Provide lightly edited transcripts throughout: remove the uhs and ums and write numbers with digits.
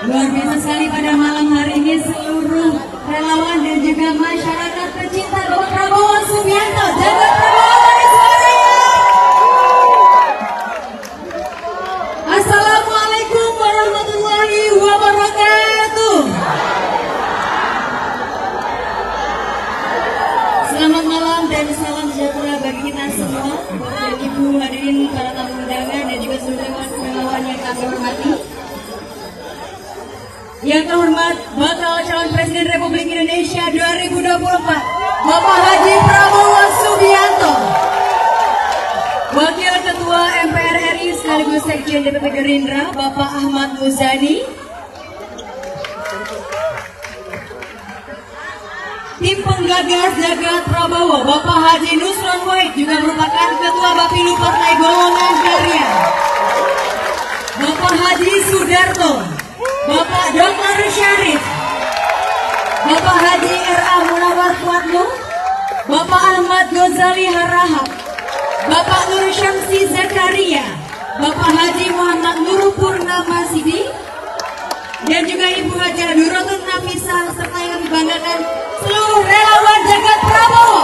Luar biasa sekali pada malam hari ini seluruh relawan dan juga masyarakat pecinta Bapak Prabowo Subianto. Jagat Prabowo dari suaranya. Assalamualaikum warahmatullahi wabarakatuh. Selamat malam dan salam sejahtera bagi kita semua, Bapak dan Ibu hadirin para tamu undangan dan juga seluruh relawan yang kami hormati. Yang terhormat bakal calon Presiden Republik Indonesia 2024 Bapak Haji Prabowo Subianto, Wakil Ketua MPR RI sekaligus Sekjen DPP Gerindra Bapak Ahmad Muzani, tim penggagas Jagat Prabowo Bapak Haji Nusron Wahid juga merupakan Ketua Bapilu Partai Golongan Karya, Bapak Haji Sudarto, Bapak Dr. Syarif, Bapak Haji R.A. Munawar Kuatmo, Bapak Ahmad Ghazali Harahap, Bapak Nur Syamsi Zakaria, Bapak Haji Muhammad Nur Purnama Sidi, dan juga Ibu Haja Nurotun Nafisa, serta yang kami banggakan seluruh relawan Jagat Prabowo,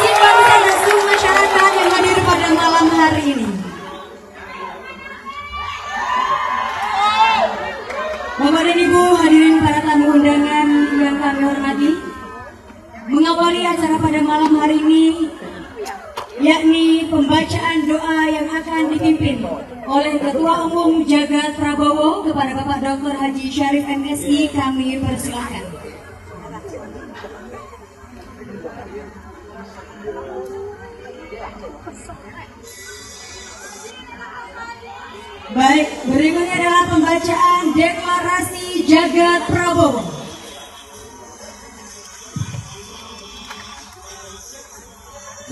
simpatisan dan seluruh masyarakat yang hadir pada malam hari ini. Bapak dan Ibu hadirin para tamu undangan yang kami hormati, mengawali acara pada malam hari ini yakni pembacaan doa yang akan dipimpin oleh Ketua Umum Jagat Prabowo kepada Bapak Dr. Haji Syarif MSI. Kami persilahkan. Baik, berikutnya adalah pembacaan deklarasi Jagat Prabowo.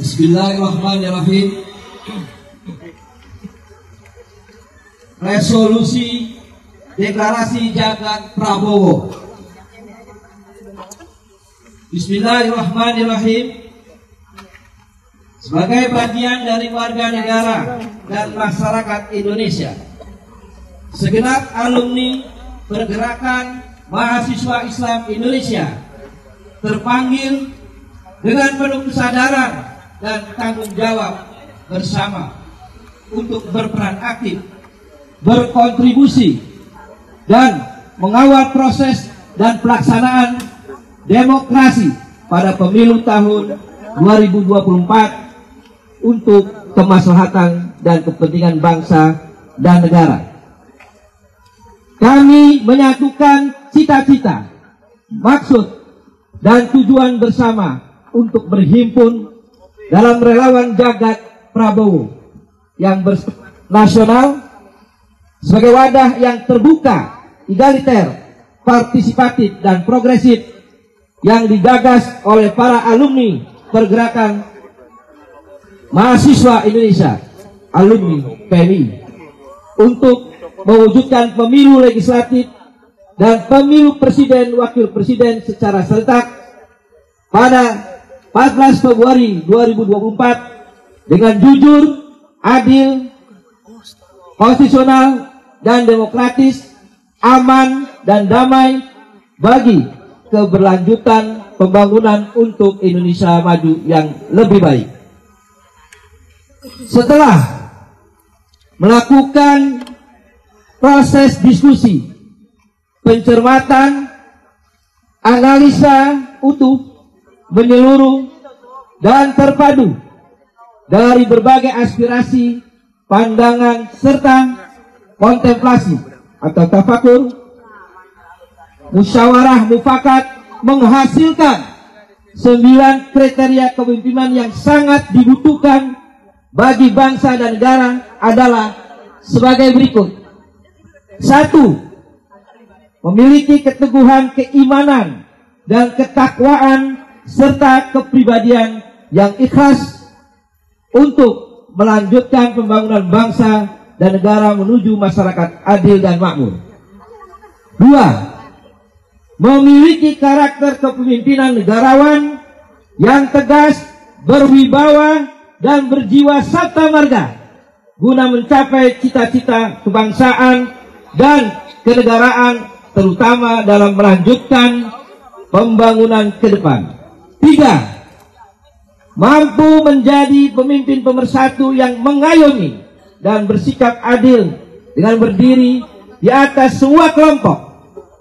Bismillahirrahmanirrahim. Resolusi deklarasi Jagat Prabowo. Bismillahirrahmanirrahim. Sebagai bagian dari warga negara dan masyarakat Indonesia, segenap alumni Pergerakan Mahasiswa Islam Indonesia terpanggil dengan penuh kesadaran dan tanggung jawab bersama untuk berperan aktif, berkontribusi, dan mengawal proses dan pelaksanaan demokrasi pada pemilu tahun 2024 untuk kemaslahatan dan kepentingan bangsa dan negara. Kami menyatukan cita-cita, maksud, dan tujuan bersama untuk berhimpun dalam relawan Jagat Prabowo yang nasional sebagai wadah yang terbuka, egaliter, partisipatif, dan progresif yang digagas oleh para alumni Pergerakan Mahasiswa Indonesia, alumni PMI, untuk mewujudkan pemilu legislatif dan pemilu presiden wakil presiden secara serentak pada 14 Februari 2024 dengan jujur, adil, konstitusional, dan demokratis, aman dan damai bagi keberlanjutan pembangunan untuk Indonesia maju yang lebih baik. Setelah melakukan proses diskusi, pencermatan, analisa utuh, menyeluruh, dan terpadu dari berbagai aspirasi, pandangan, serta kontemplasi atau tafakur, musyawarah mufakat menghasilkan 9 kriteria kepemimpinan yang sangat dibutuhkan bagi bangsa dan negara adalah sebagai berikut. 1. Memiliki keteguhan keimanan dan ketakwaan serta kepribadian yang ikhlas untuk melanjutkan pembangunan bangsa dan negara menuju masyarakat adil dan makmur. 2. Memiliki karakter kepemimpinan negarawan yang tegas, berwibawa, dan berjiwa sabta marga guna mencapai cita-cita kebangsaan dan kenegaraan terutama dalam melanjutkan pembangunan ke depan. 3. Mampu menjadi pemimpin pemersatu yang mengayomi dan bersikap adil dengan berdiri di atas semua kelompok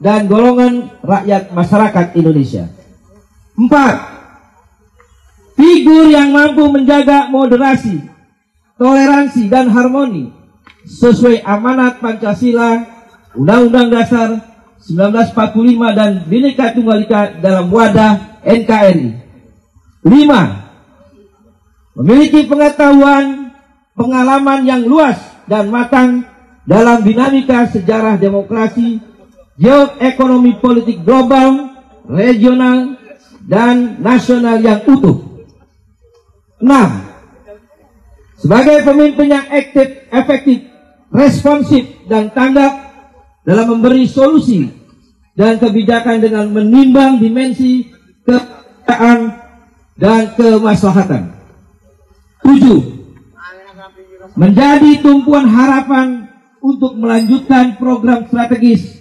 dan golongan rakyat masyarakat Indonesia. 4. Figur yang mampu menjaga moderasi, toleransi, dan harmoni sesuai amanat Pancasila, Undang-Undang Dasar 1945 dan Bhinneka Tunggal Ika dalam wadah NKRI. 5. Memiliki pengetahuan, pengalaman yang luas dan matang dalam dinamika sejarah demokrasi, geoekonomi politik global, regional, dan nasional yang utuh. 6. Sebagai pemimpin yang aktif, efektif, responsif, dan tanggap dalam memberi solusi dan kebijakan dengan menimbang dimensi keadaan dan kemaslahatan. 7. Menjadi tumpuan harapan untuk melanjutkan program strategis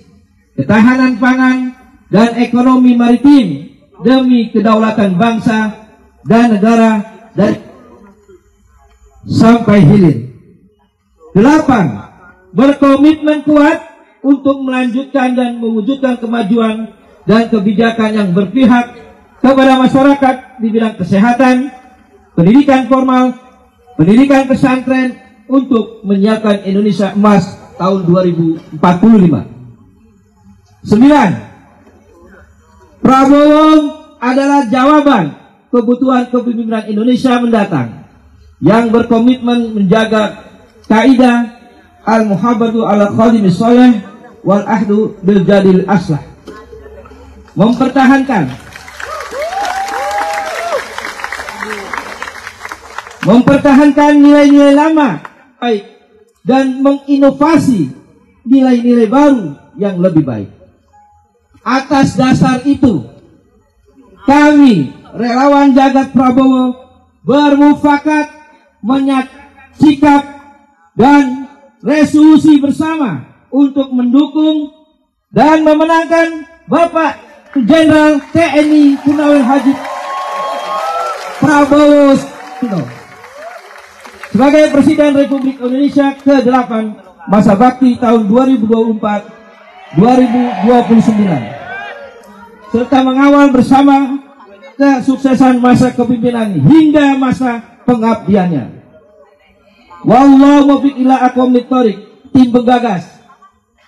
ketahanan pangan dan ekonomi maritim demi kedaulatan bangsa dan negara dari sampai hilir. 8. Berkomitmen kuat untuk melanjutkan dan mewujudkan kemajuan dan kebijakan yang berpihak kepada masyarakat di bidang kesehatan, pendidikan formal, pendidikan pesantren untuk menyiapkan Indonesia Emas tahun 2045. 9. Prabowo adalah jawaban kebutuhan kepemimpinan Indonesia mendatang yang berkomitmen menjaga kaidah al-muhabbatu ala khadimis soleh wal ahdu bil jadil aslah, mempertahankan nilai-nilai lama baik dan menginovasi nilai-nilai baru yang lebih baik. Atas dasar itu, kami relawan Jagat Prabowo bermufakat sikap dan resolusi bersama untuk mendukung dan memenangkan Bapak Jenderal TNI Purnawirawan Haji Prabowo sebagai Presiden Republik Indonesia ke-8 masa bakti tahun 2024-2029 serta mengawal bersama kesuksesan masa kepemimpinan hingga masa pengabdiannya. Wallahu muwaffiq ila aqwamit thoriq. Tim penggagas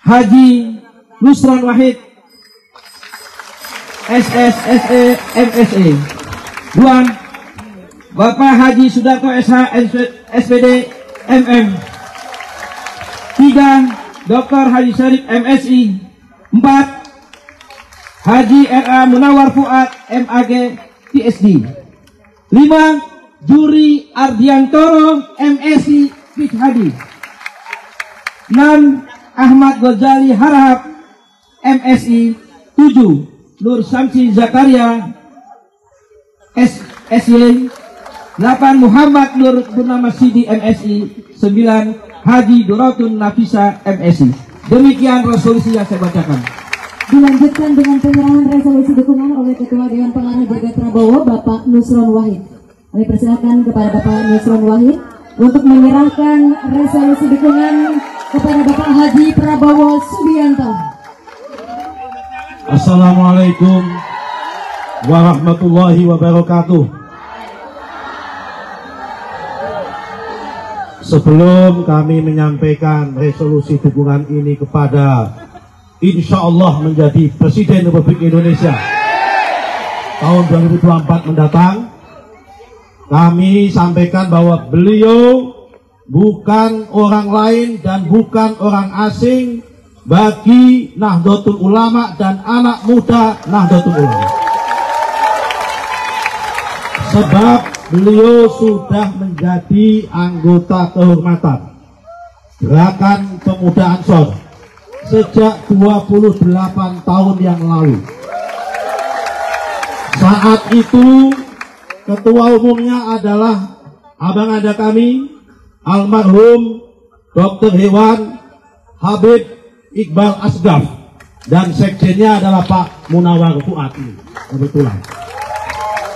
Haji Nusron Wahid SSSE MSE. 2. Bapak Haji Sudarto SH SPD MM. 3. Dr. Haji Syarif MSI. 4. Haji R.A. Munawar Fuad MAG PhD. 5. Juri Ardiantoro MSI PhD. 6. Ahmad Ghazali Harahap MSI. 7. Nur Samsi Zakaria SSY. 8. Muhammad Nur Purnama Sidi MSI. 9. Haji Duratun Nafisa MSI. Demikian resolusi yang saya bacakan. Dilanjutkan dengan penyerahan resolusi dukungan oleh Ketua Dewan Pengarah Jagat Prabowo Bapak Nusron Wahid. Kami persilakan kepada Bapak Nusron Wahid untuk menyerahkan resolusi dukungan kepada Bapak Haji Prabowo Subianto. Assalamualaikum warahmatullahi wabarakatuh. Sebelum kami menyampaikan resolusi dukungan ini kepada insya Allah menjadi Presiden Republik Indonesia tahun 2024 mendatang, kami sampaikan bahwa beliau bukan orang lain dan bukan orang asing bagi Nahdlatul Ulama dan anak muda Nahdlatul Ulama. Sebab beliau sudah menjadi anggota kehormatan Gerakan Pemuda Ansor sejak 28 tahun yang lalu. Saat itu ketua umumnya adalah abang ada kami almarhum Dr. Hewan Habib Iqbal Asgaf dan sekjennya adalah Pak Munawar Fuad. Kebetulan.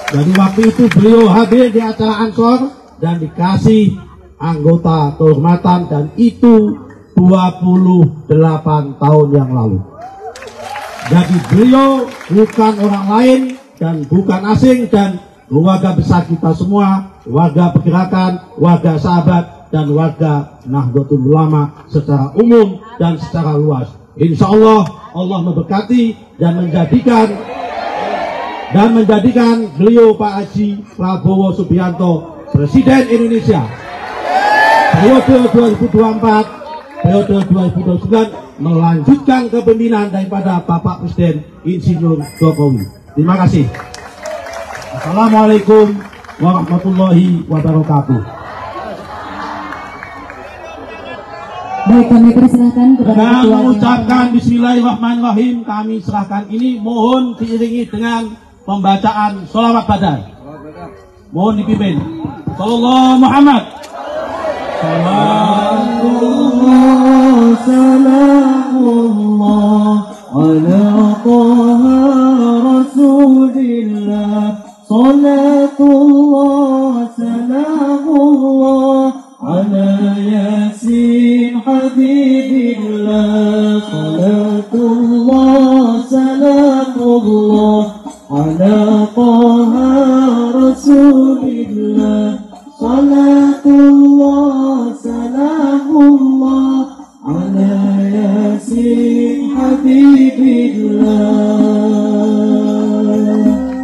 Jadi waktu itu beliau hadir di acara Ansor dan dikasih anggota kehormatan, dan itu 28 tahun yang lalu. Jadi beliau bukan orang lain dan bukan asing, dan warga besar kita semua, warga pergerakan, warga sahabat, dan warga Nahdlatul Ulama secara umum dan secara luas. Insya Allah, Allah memberkati dan menjadikan beliau Pak Haji Prabowo Subianto Presiden Indonesia periode 2024, periode 2029, melanjutkan kepemimpinan daripada Bapak Presiden Insinyur Jokowi. Terima kasih. Assalamualaikum warahmatullahi wabarakatuh. Baik, kami persilahkan kepada Dengan ketua mengucapkan Bismillahirrahmanirrahim, kami serahkan ini, mohon diiringi dengan pembacaan sholawat badar. Mohon dipimpin. Sallallahu Muhammad. Salamullah ala Taha Rasulillah. Salatullah salamullah ala Yasin Habibillah. Salatullah salamullah ala Taha Rasulillah. Salatullah salamullah ala Yasin Habibillah.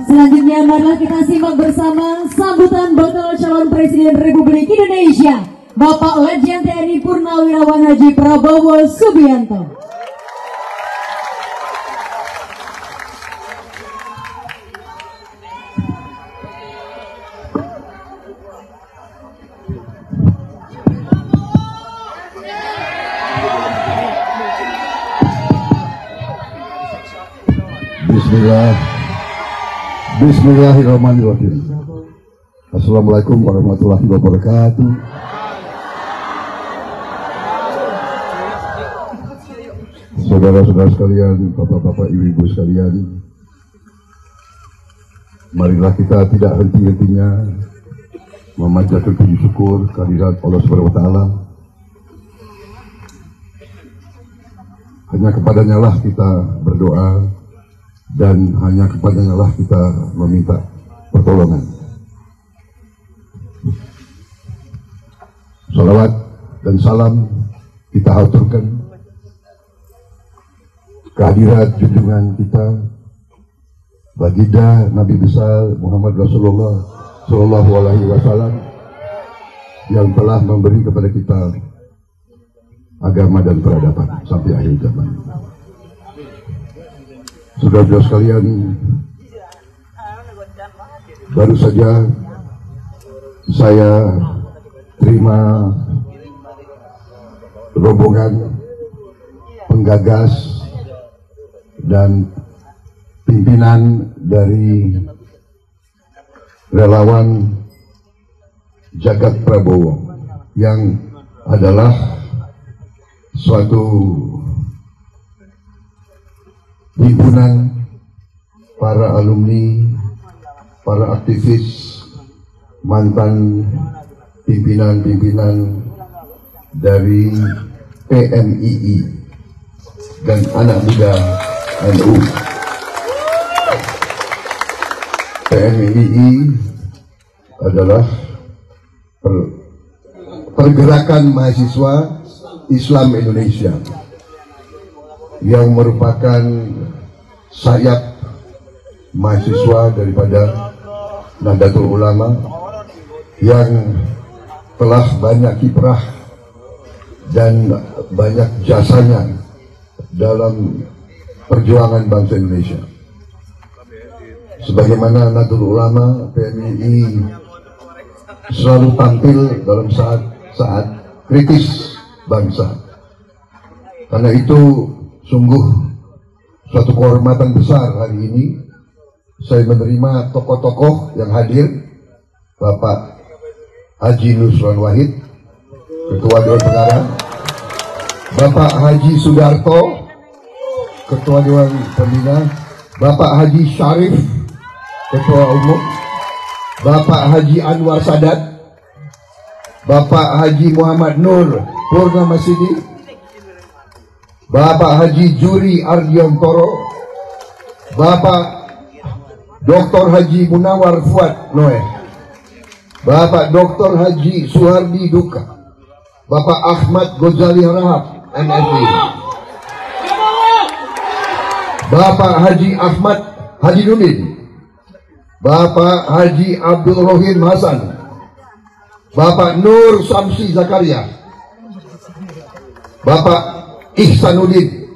Selanjutnya marilah kita simak bersama sambutan bakal calon Presiden Republik Indonesia Bapak Letjen TNI Purnawirawan Haji Prabowo Subianto. Bismillahirrahmanirrahim. Assalamualaikum warahmatullahi wabarakatuh. Saudara-saudara sekalian, bapak-bapak, ibu-ibu sekalian, marilah kita tidak henti-hentinya memanjatkan puji syukur kehadirat Allah Subhanahu wa taala. Hanya kepadanya lah kita berdoa, dan hanya kepadanya lah kita meminta pertolongan. Salawat dan salam kita aturkan kehadirat junjungan kita baginda Nabi besar Muhammad Rasulullah Sallallahu Alaihi Wasallam, yang telah memberi kepada kita agama dan peradaban sampai akhir zaman. Saudara-saudara sekalian, baru saja saya terima rombongan penggagas dan pimpinan dari relawan Jagat Prabowo, yang adalah suatu himpunan para alumni, para aktivis, mantan pimpinan-pimpinan dari PMII dan anak muda NU. PMII adalah pergerakan mahasiswa Islam Indonesia, yang merupakan sayap mahasiswa daripada Nahdlatul Ulama, yang telah banyak kiprah dan banyak jasanya dalam perjuangan bangsa Indonesia. Sebagaimana Nahdlatul Ulama, PMII selalu tampil dalam saat kritis bangsa. Karena itu sungguh suatu kehormatan besar hari ini saya menerima tokoh-tokoh yang hadir, Bapak Haji Nusron Wahid, Ketua Dewan Pengarah, Bapak Haji Sudarto, Ketua Dewan Pembina, Bapak Haji Syarif, Ketua Umum, Bapak Haji Anwar Sadat, Bapak Haji Muhammad Nur Purnamasidi, Bapak Haji Juri Ardiantoro, Bapak Dr. Haji Munawar Fuad Noeh, Bapak Dr. Haji Suhardi Duka, Bapak Ahmad Ghazali Harahap MSI, Bapak Haji Ahmad Haji Nudin, Bapak Haji Abdul Rohim Hasan, Bapak Nur Samsi Zakaria, Bapak Ihsanuddin,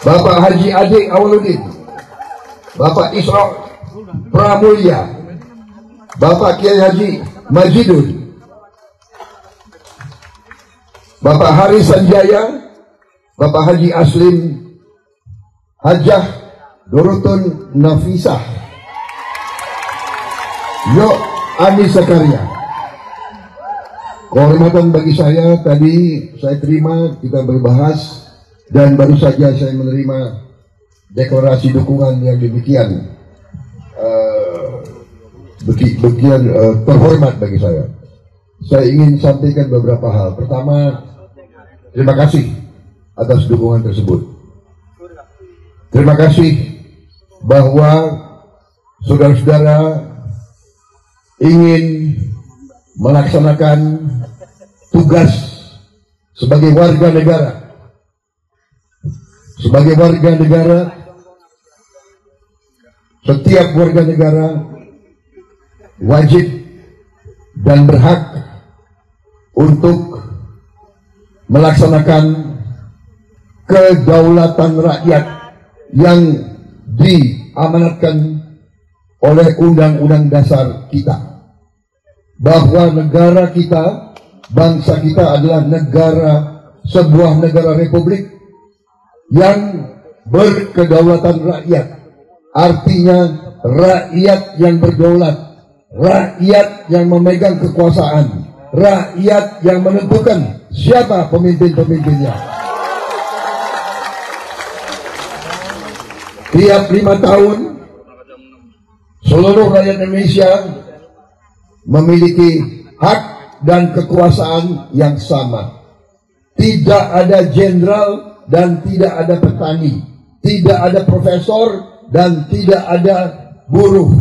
Bapak Haji Adik Awaludin, Bapak Isra Pramulya, Bapak Kiai Haji Majidun, Bapak Haris Sanjaya, Bapak Haji Aslim Hajah Dorotun Nafisah, Yo Ani Zakaria. Kehormatan bagi saya, tadi saya terima, kita berbahas, dan baru saja saya menerima deklarasi dukungan yang demikian terhormat bagi saya. Saya ingin sampaikan beberapa hal. Pertama, terima kasih atas dukungan tersebut. Terima kasih bahwa saudara-saudara ingin melaksanakan tugas sebagai warga negara. Sebagai warga negara, setiap warga negara wajib dan berhak untuk melaksanakan kedaulatan rakyat yang diamanatkan oleh Undang-Undang Dasar kita, bahwa negara kita, bangsa kita adalah sebuah negara republik yang berkedaulatan rakyat. Artinya rakyat yang berdaulat, rakyat yang memegang kekuasaan, rakyat yang menentukan siapa pemimpin-pemimpinnya. Tiap 5 tahun seluruh rakyat Indonesia memiliki hak dan kekuasaan yang sama. Tidak ada jenderal dan tidak ada petani, tidak ada profesor dan tidak ada buruh,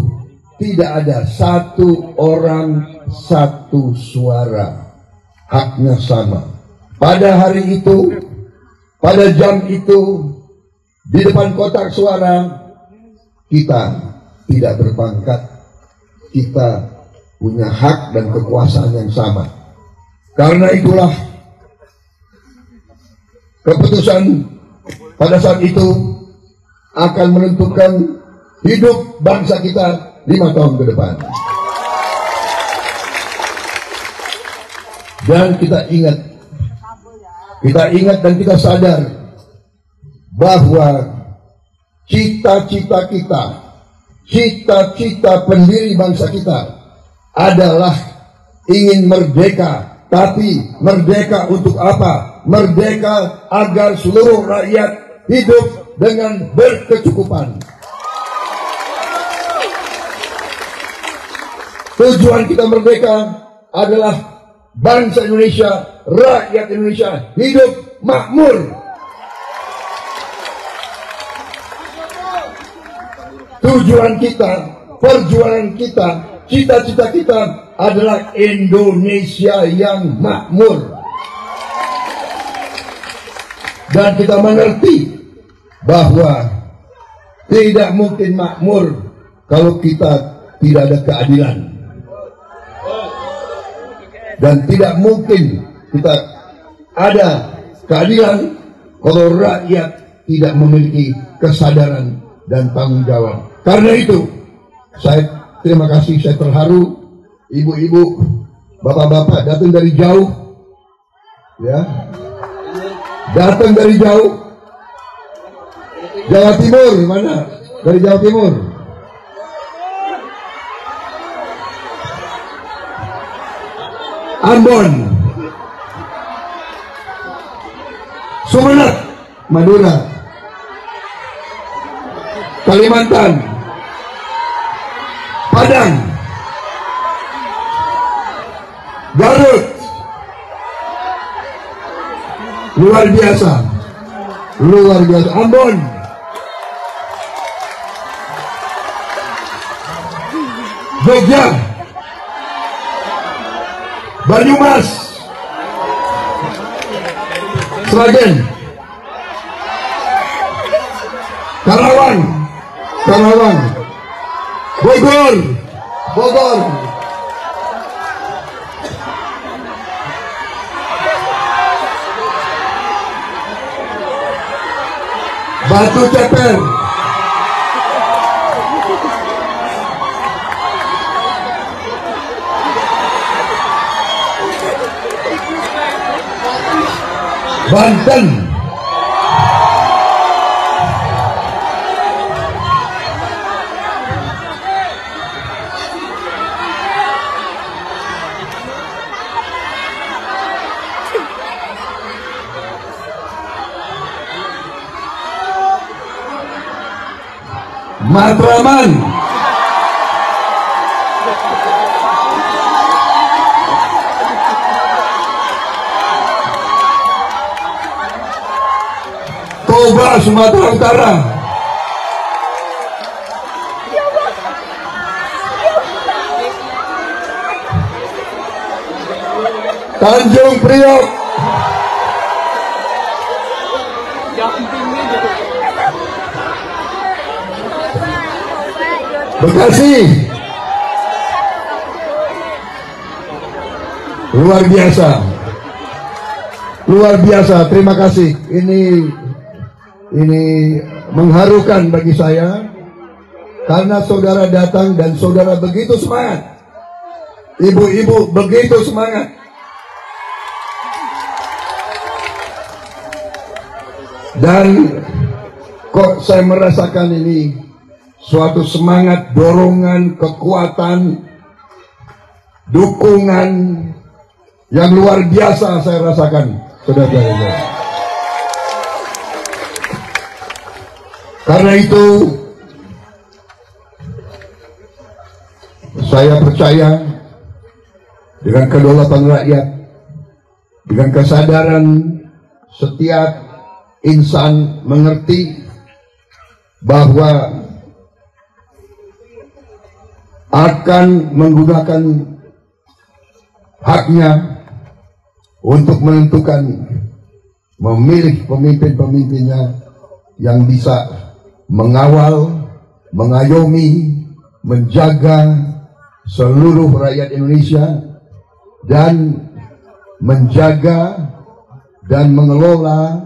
tidak ada, satu orang satu suara, haknya sama. Pada hari itu, pada jam itu, di depan kotak suara, kita tidak berpangkat, kita punya hak dan kekuasaan yang sama. Karena itulah keputusan pada saat itu akan menentukan hidup bangsa kita 5 tahun ke depan. Dan kita ingat dan kita sadar bahwa cita-cita kita, cita-cita pendiri bangsa kita adalah ingin merdeka. Tapi merdeka untuk apa? Merdeka agar seluruh rakyat hidup dengan berkecukupan. Tujuan kita merdeka adalah bangsa Indonesia, rakyat Indonesia hidup makmur. Tujuan kita, perjuangan kita, cita-cita kita adalah Indonesia yang makmur. Dan kita mengerti bahwa tidak mungkin makmur kalau kita tidak ada keadilan. Dan tidak mungkin kita ada keadilan kalau rakyat tidak memiliki kesadaran dan tanggung jawab. Karena itu, saya terima kasih, saya terharu, ibu-ibu, bapak-bapak datang dari jauh, ya, datang dari jauh. Jawa Timur, mana? Dari Jawa Timur. Ambon, Sumeneb, Madura, Kalimantan, Padang, Garut, luar biasa, Ambon, Jogja, Banyumas, Sragen, Karawang, Bogor, Batu Ceper, Banten, Matraman, Toba, Sumatera Utara, Tanjung Priok, Bekasi, luar biasa. Terima kasih. Ini mengharukan bagi saya karena saudara datang dan saudara begitu semangat, ibu-ibu begitu semangat. Dan kok saya merasakan ini suatu semangat, dorongan, kekuatan, dukungan yang luar biasa saya rasakan, saudara-saudara. Karena itu saya percaya dengan kedaulatan rakyat, dengan kesadaran setiap insan mengerti bahwa akan menggunakan haknya untuk menentukan, memilih pemimpin-pemimpinnya yang bisa mengawal, mengayomi, menjaga seluruh rakyat Indonesia dan menjaga dan mengelola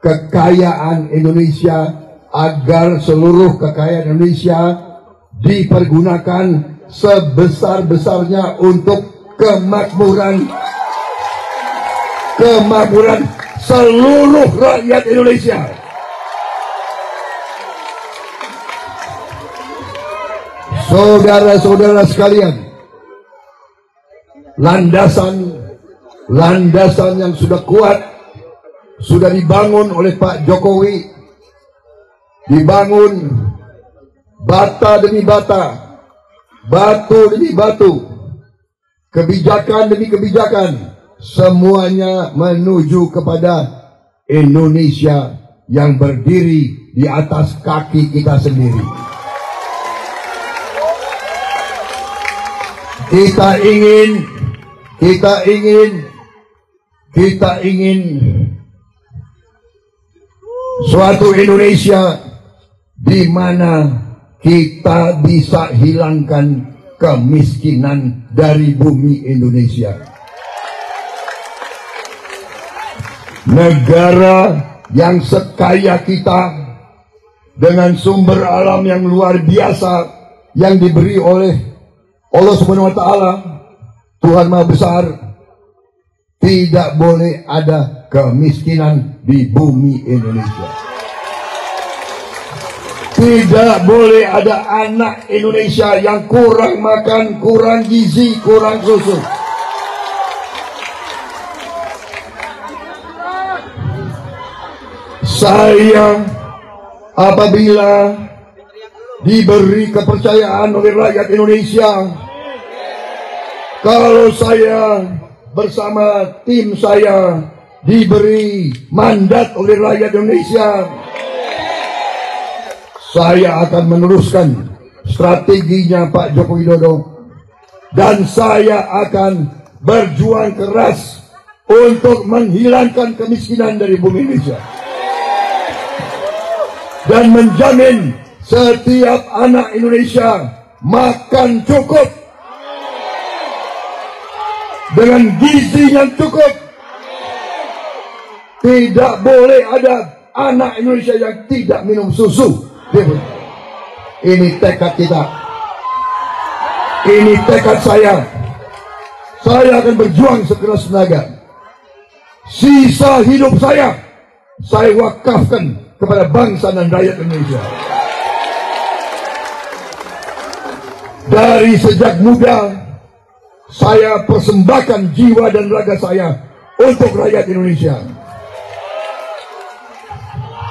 kekayaan Indonesia agar seluruh kekayaan Indonesia dipergunakan sebesar-besarnya untuk kemakmuran seluruh rakyat Indonesia. Saudara-saudara sekalian, landasan yang sudah kuat sudah dibangun oleh Pak Jokowi, dibangun bata demi bata, batu demi batu, kebijakan demi kebijakan, semuanya menuju kepada Indonesia yang berdiri di atas kaki kita sendiri. Kita ingin suatu Indonesia di mana kita bisa hilangkan kemiskinan dari bumi Indonesia. Negara yang sekaya kita, dengan sumber alam yang luar biasa yang diberi oleh Allah Subhanahu wa Ta'ala, Tuhan Maha Besar, tidak boleh ada kemiskinan di bumi Indonesia. Tidak boleh ada anak Indonesia yang kurang makan, kurang gizi, kurang susu. Saya apabila diberi kepercayaan oleh rakyat Indonesia. Kalau saya bersama tim saya diberi mandat oleh rakyat Indonesia, saya akan meneruskan strateginya Pak Joko Widodo, dan saya akan berjuang keras untuk menghilangkan kemiskinan dari bumi Indonesia dan menjamin setiap anak Indonesia makan cukup dengan gizi yang cukup. Tidak boleh ada anak Indonesia yang tidak minum susu. Ini tekad kita. Ini tekad saya. Saya akan berjuang sekeras tenaga. Sisa hidup saya wakafkan kepada bangsa dan rakyat Indonesia. Dari sejak muda, saya persembahkan jiwa dan raga saya untuk rakyat Indonesia.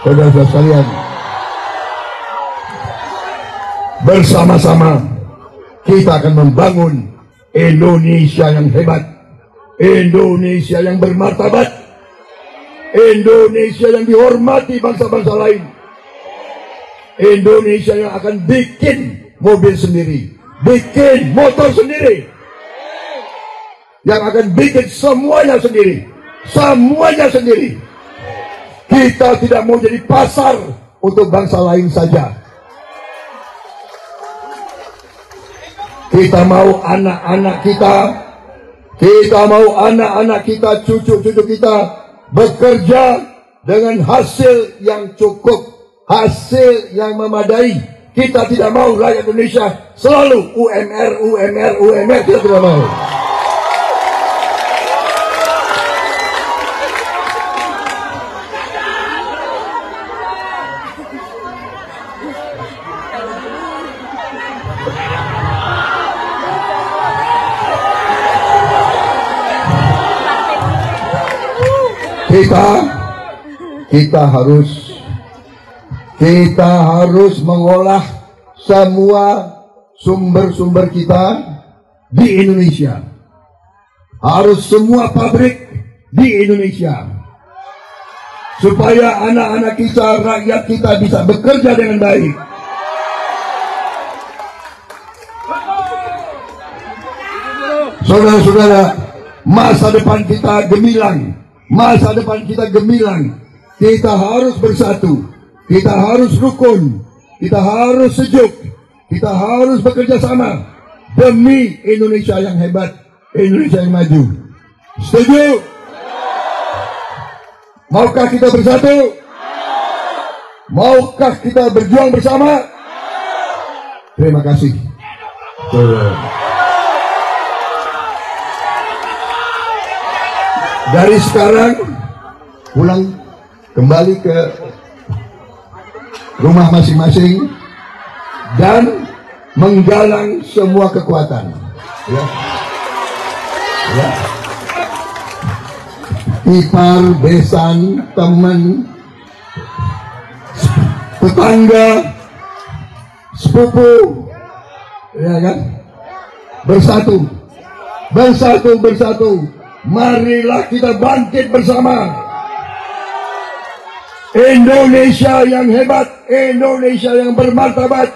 Saudara-saudara sekalian, bersama-sama kita akan membangun Indonesia yang hebat, Indonesia yang bermartabat, Indonesia yang dihormati bangsa-bangsa lain, Indonesia yang akan bikin mobil sendiri, bikin motor sendiri, yang akan bikin semuanya sendiri, semuanya sendiri. Kita tidak mau jadi pasar untuk bangsa lain saja. Kita mau anak-anak kita, cucu-cucu kita bekerja dengan hasil yang cukup, hasil yang memadai. Kita tidak mau rakyat Indonesia selalu UMR, kita tidak mau. Kita harus mengolah semua sumber-sumber kita di Indonesia. Harus semua pabrik di Indonesia, supaya anak-anak kita, rakyat kita bisa bekerja dengan baik. Saudara-saudara, masa depan kita gemilang. Masa depan kita gemilang. Kita harus bersatu, kita harus rukun, kita harus sejuk, kita harus bekerja sama demi Indonesia yang hebat, Indonesia yang maju. Setuju? Maukah kita bersatu? Maukah kita berjuang bersama? Terima kasih. Dari sekarang pulang kembali ke rumah masing-masing dan menggalang semua kekuatan. Ya. Ipar, besan, teman, tetangga, sepupu, ya kan? Bersatu. Marilah kita bangkit bersama. Indonesia yang hebat, Indonesia yang bermartabat.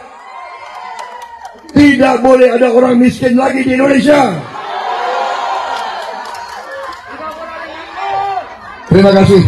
Tidak boleh ada orang miskin lagi di Indonesia. Terima kasih.